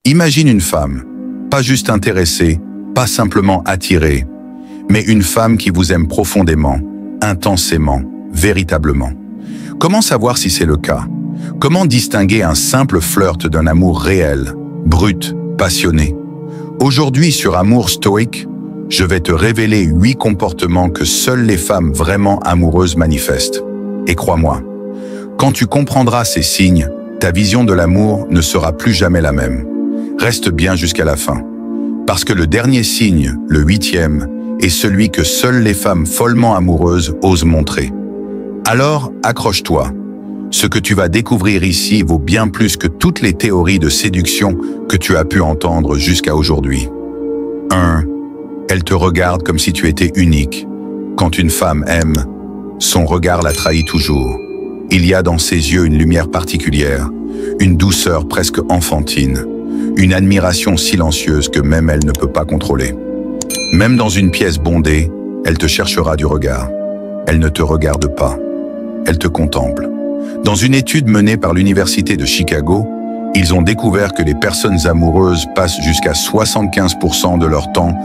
Imagine une femme, pas juste intéressée, pas simplement attirée, mais une femme qui vous aime profondément, intensément, véritablement. Comment savoir si c'est le cas? Comment distinguer un simple flirt d'un amour réel, brut, passionné? Aujourd'hui sur Amour Stoïque, je vais te révéler 8 comportements que seules les femmes vraiment amoureuses manifestent. Et crois-moi, quand tu comprendras ces signes, ta vision de l'amour ne sera plus jamais la même. Reste bien jusqu'à la fin. Parce que le dernier signe, le 8e, est celui que seules les femmes follement amoureuses osent montrer. Alors, accroche-toi. Ce que tu vas découvrir ici vaut bien plus que toutes les théories de séduction que tu as pu entendre jusqu'à aujourd'hui. 1. Elle te regarde comme si tu étais unique. Quand une femme aime, son regard la trahit toujours. Il y a dans ses yeux une lumière particulière, une douceur presque enfantine, une admiration silencieuse que même elle ne peut pas contrôler. Même dans une pièce bondée, elle te cherchera du regard. Elle ne te regarde pas, elle te contemple. Dans une étude menée par l'Université de Chicago, ils ont découvert que les personnes amoureuses passent jusqu'à 75% de leur temps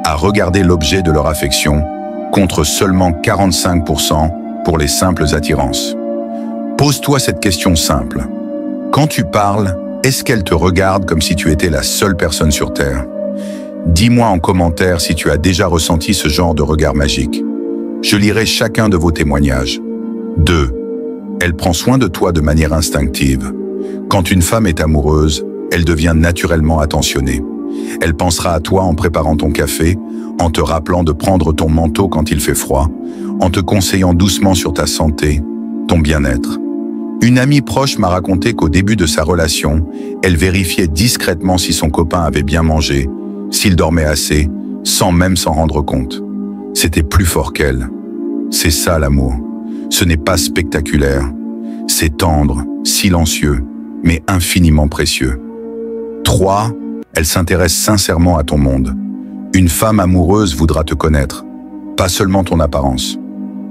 à regarder l'objet de leur affection, contre seulement 45% pour les simples attirances. Pose-toi cette question simple. Quand tu parles, est-ce qu'elle te regarde comme si tu étais la seule personne sur Terre? Dis-moi en commentaire si tu as déjà ressenti ce genre de regard magique. Je lirai chacun de vos témoignages. 2. Elle prend soin de toi de manière instinctive. Quand une femme est amoureuse, elle devient naturellement attentionnée. Elle pensera à toi en préparant ton café, en te rappelant de prendre ton manteau quand il fait froid, en te conseillant doucement sur ta santé, ton bien-être. Une amie proche m'a raconté qu'au début de sa relation, elle vérifiait discrètement si son copain avait bien mangé, s'il dormait assez, sans même s'en rendre compte. C'était plus fort qu'elle. C'est ça l'amour. Ce n'est pas spectaculaire. C'est tendre, silencieux, mais infiniment précieux. 3. Elle s'intéresse sincèrement à ton monde. Une femme amoureuse voudra te connaître, pas seulement ton apparence.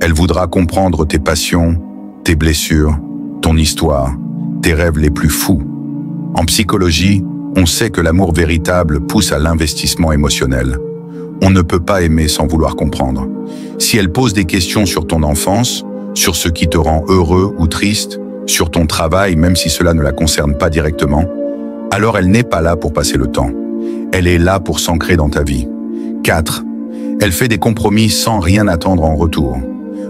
Elle voudra comprendre tes passions, tes blessures, ton histoire, tes rêves les plus fous. En psychologie, on sait que l'amour véritable pousse à l'investissement émotionnel. On ne peut pas aimer sans vouloir comprendre. Si elle pose des questions sur ton enfance, sur ce qui te rend heureux ou triste, sur ton travail même si cela ne la concerne pas directement, alors elle n'est pas là pour passer le temps. Elle est là pour s'ancrer dans ta vie. 4. Elle fait des compromis sans rien attendre en retour.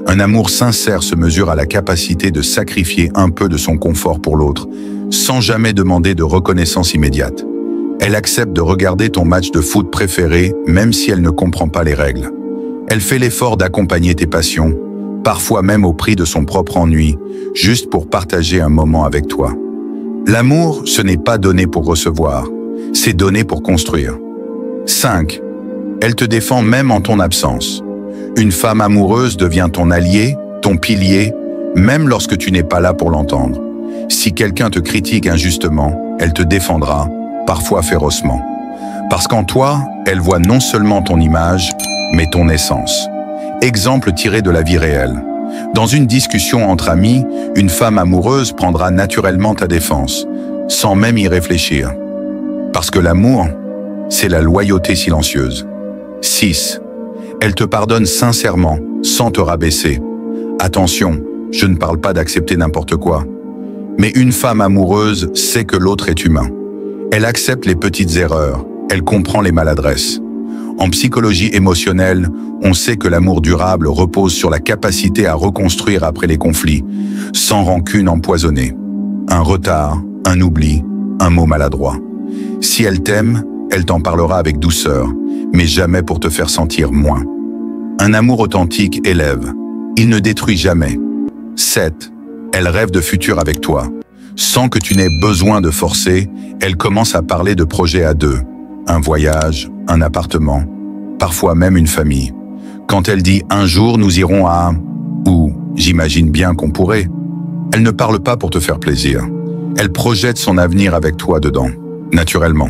Un amour sincère se mesure à la capacité de sacrifier un peu de son confort pour l'autre, sans jamais demander de reconnaissance immédiate. Elle accepte de regarder ton match de foot préféré, même si elle ne comprend pas les règles. Elle fait l'effort d'accompagner tes passions, parfois même au prix de son propre ennui, juste pour partager un moment avec toi. L'amour, ce n'est pas donné pour recevoir, c'est donné pour construire. 5. Elle te défend même en ton absence. Une femme amoureuse devient ton allié, ton pilier, même lorsque tu n'es pas là pour l'entendre. Si quelqu'un te critique injustement, elle te défendra, parfois férocement. Parce qu'en toi, elle voit non seulement ton image, mais ton essence. Exemple tiré de la vie réelle. Dans une discussion entre amis, une femme amoureuse prendra naturellement ta défense, sans même y réfléchir. Parce que l'amour, c'est la loyauté silencieuse. 6. Elle te pardonne sincèrement, sans te rabaisser. Attention, je ne parle pas d'accepter n'importe quoi. Mais une femme amoureuse sait que l'autre est humain. Elle accepte les petites erreurs, elle comprend les maladresses. En psychologie émotionnelle, on sait que l'amour durable repose sur la capacité à reconstruire après les conflits, sans rancune empoisonnée. Un retard, un oubli, un mot maladroit. Si elle t'aime, elle t'en parlera avec douceur, mais jamais pour te faire sentir moins. Un amour authentique élève. Il ne détruit jamais. 7. Elle rêve de futur avec toi. Sans que tu n'aies besoin de forcer, elle commence à parler de projets à deux. Un voyage, un appartement, parfois même une famille. Quand elle dit « un jour nous irons à » ou « j'imagine bien qu'on pourrait », elle ne parle pas pour te faire plaisir. Elle projette son avenir avec toi dedans, naturellement.